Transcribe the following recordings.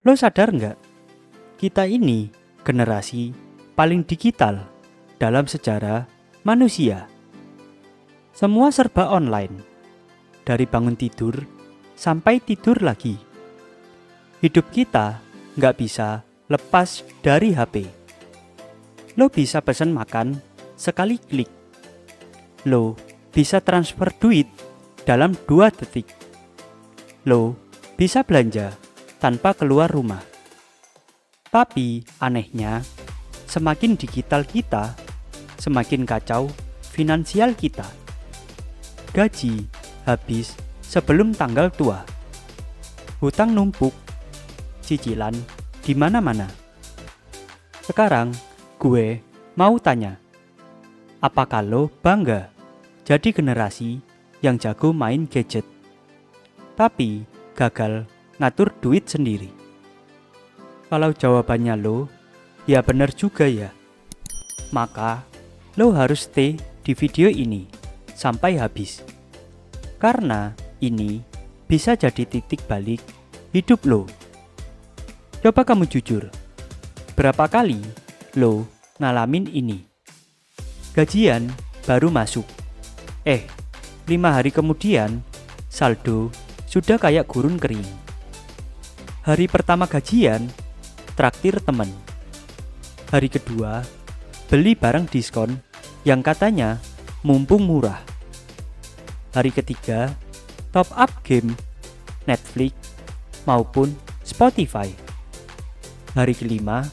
Lo sadar nggak? Kita ini generasi paling digital dalam sejarah manusia. Semua serba online, dari bangun tidur sampai tidur lagi. Hidup kita nggak bisa lepas dari HP. Lo bisa pesan makan sekali klik. Lo bisa transfer duit dalam 2 detik. Lo bisa belanja tanpa keluar rumah. Tapi anehnya, semakin digital kita, semakin kacau finansial kita. Gaji habis sebelum tanggal tua. Hutang numpuk, cicilan di mana-mana. Sekarang gue mau tanya, apakah lo bangga jadi generasi yang jago main gadget, tapi gagal ngatur duit sendiri? Kalau jawabannya lo, ya benar juga ya. Maka lo harus stay di video ini sampai habis. Karena ini bisa jadi titik balik hidup lo. Coba kamu jujur, berapa kali lo ngalamin ini? Gajian baru masuk. 5 hari kemudian saldo sudah kayak gurun kering. Hari pertama gajian, traktir temen. Hari kedua, beli barang diskon yang katanya mumpung murah. Hari ketiga, top up game, Netflix maupun Spotify. Hari kelima,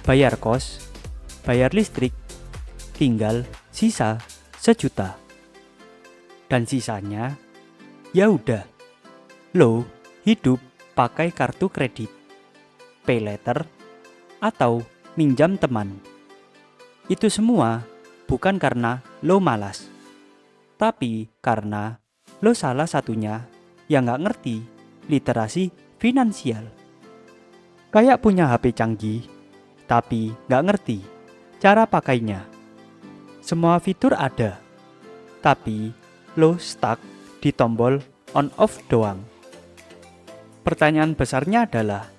bayar kos, bayar listrik, tinggal sisa 1 juta. Dan sisanya, ya udah, lo hidup pakai kartu kredit, pay later, atau minjam teman. Itu semua bukan karena lo malas, tapi karena lo salah satunya yang gak ngerti literasi finansial. Kayak punya HP canggih, tapi gak ngerti cara pakainya. Semua fitur ada, tapi lo stuck di tombol on off doang. Pertanyaan besarnya adalah,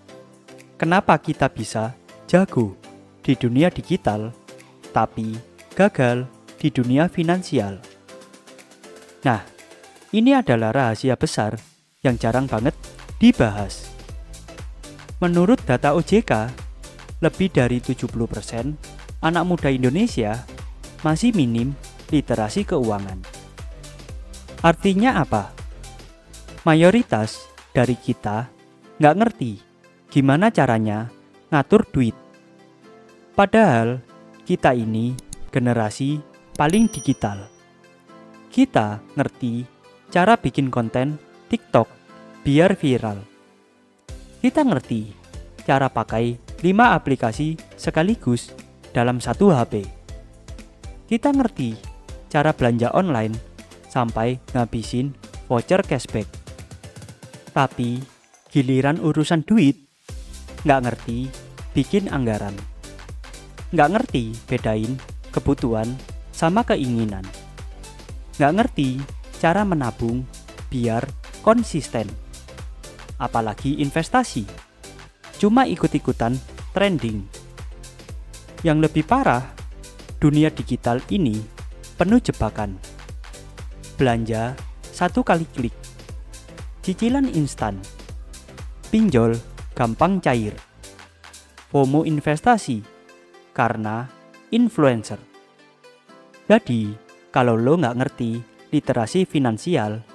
kenapa kita bisa jago di dunia digital, tapi gagal di dunia finansial? Nah, ini adalah rahasia besar yang jarang banget dibahas. Menurut data OJK, lebih dari 70% anak muda Indonesia masih minim literasi keuangan. Artinya apa? Mayoritas dari kita nggak ngerti gimana caranya ngatur duit. Padahal kita ini generasi paling digital. Kita ngerti cara bikin konten TikTok biar viral. Kita ngerti cara pakai 5 aplikasi sekaligus dalam 1 HP. Kita ngerti cara belanja online sampai ngabisin voucher cashback. Tapi giliran urusan duit, nggak ngerti bikin anggaran. Nggak ngerti bedain kebutuhan sama keinginan. Nggak ngerti cara menabung biar konsisten. Apalagi investasi. Cuma ikut-ikutan trending. Yang lebih parah, dunia digital ini penuh jebakan. Belanja 1 kali klik, cicilan instan, pinjol gampang cair, FOMO investasi karena influencer. Jadi, kalau lo nggak ngerti literasi finansial,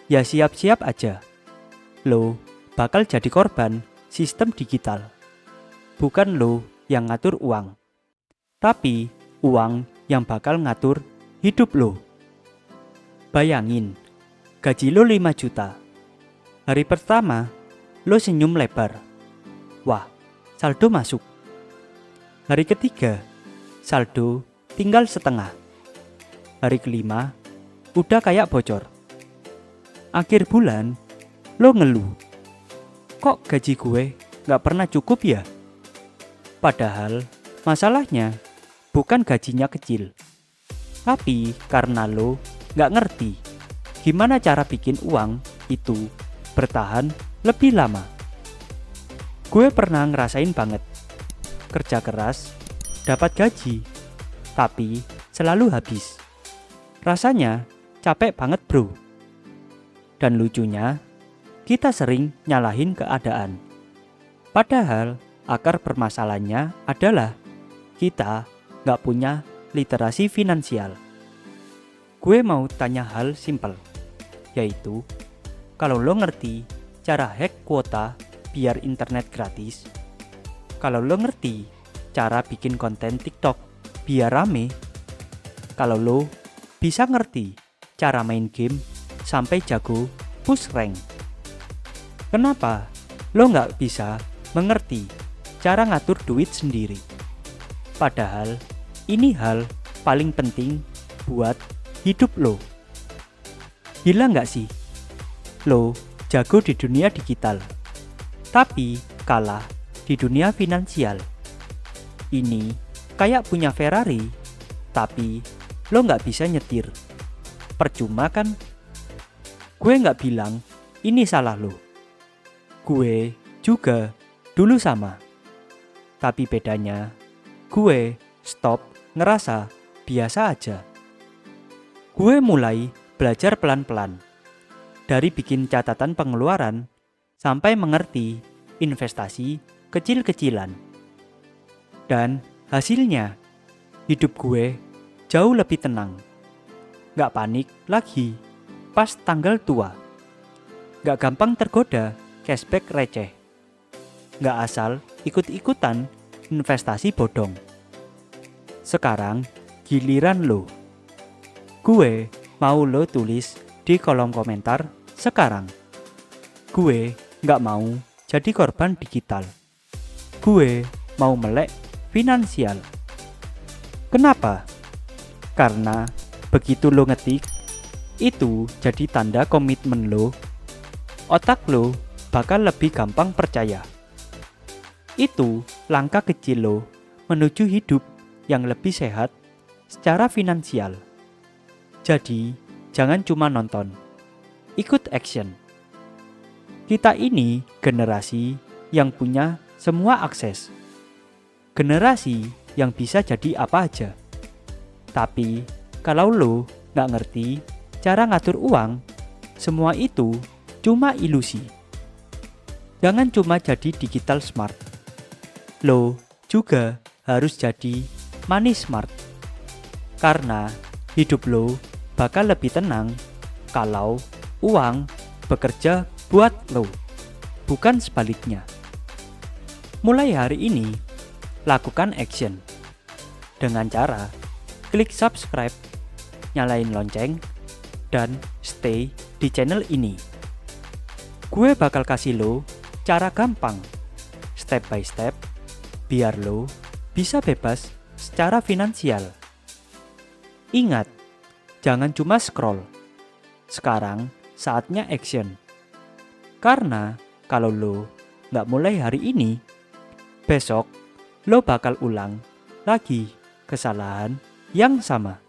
ya siap-siap aja. Lo bakal jadi korban sistem digital. Bukan lo yang ngatur uang, tapi uang yang bakal ngatur hidup lo. Bayangin, gaji lo 5 juta. Hari pertama, lo senyum lebar. Wah, saldo masuk. Hari ketiga, saldo tinggal setengah. Hari kelima, udah kayak bocor. Akhir bulan, lo ngeluh. Kok gaji gue gak pernah cukup ya? Padahal, masalahnya bukan gajinya kecil. Tapi karena lo gak ngerti gimana cara bikin uang itu bertahan lebih lama. Gue pernah ngerasain banget. Kerja keras, dapat gaji, tapi selalu habis. Rasanya capek banget bro. Dan lucunya, kita sering nyalahin keadaan. Padahal akar permasalahannya adalah kita nggak punya literasi finansial. Gue mau tanya hal simpel, yaitu kalau lo ngerti cara hack kuota biar internet gratis, kalau lo ngerti cara bikin konten TikTok biar rame, kalau lo bisa ngerti cara main game sampai jago push rank, kenapa lo nggak bisa mengerti cara ngatur duit sendiri? Padahal ini hal paling penting buat hidup lo. Gila nggak sih? Lo jago di dunia digital, tapi kalah di dunia finansial. Ini kayak punya Ferrari, tapi lo nggak bisa nyetir. Percuma kan? Gue nggak bilang ini salah lo. Gue juga dulu sama. Tapi bedanya, gue stop ngerasa biasa aja. Gue mulai belajar pelan-pelan. Dari bikin catatan pengeluaran sampai mengerti investasi kecil-kecilan. Dan hasilnya, hidup gue jauh lebih tenang. Gak panik lagi pas tanggal tua. Gak gampang tergoda cashback receh. Gak asal ikut-ikutan investasi bodong. Sekarang giliran lo. Gue mau lo tulis di kolom komentar sekarang. Gue gak mau jadi korban digital. Gue mau melek finansial. Kenapa? Karena begitu lo ngetik, itu jadi tanda komitmen lo. Otak lo bakal lebih gampang percaya. Itu langkah kecil lo menuju hidup yang lebih sehat secara finansial. Jadi, jangan cuma nonton, ikut action. Kita ini generasi yang punya semua akses. Generasi yang bisa jadi apa aja. Tapi, kalau lo gak ngerti cara ngatur uang, semua itu cuma ilusi. Jangan cuma jadi digital smart. Lo juga harus jadi money smart. Karena hidup lo bakal lebih tenang kalau uang bekerja buat lo, bukan sebaliknya. Mulai hari ini, lakukan action. Dengan cara klik subscribe, nyalain lonceng, dan stay di channel ini. Gue bakal kasih lo cara gampang, step by step, biar lo bisa bebas secara finansial. Ingat, jangan cuma scroll. Sekarang saatnya action. Karena kalau lo nggak mulai hari ini, besok lo bakal ulang lagi kesalahan yang sama.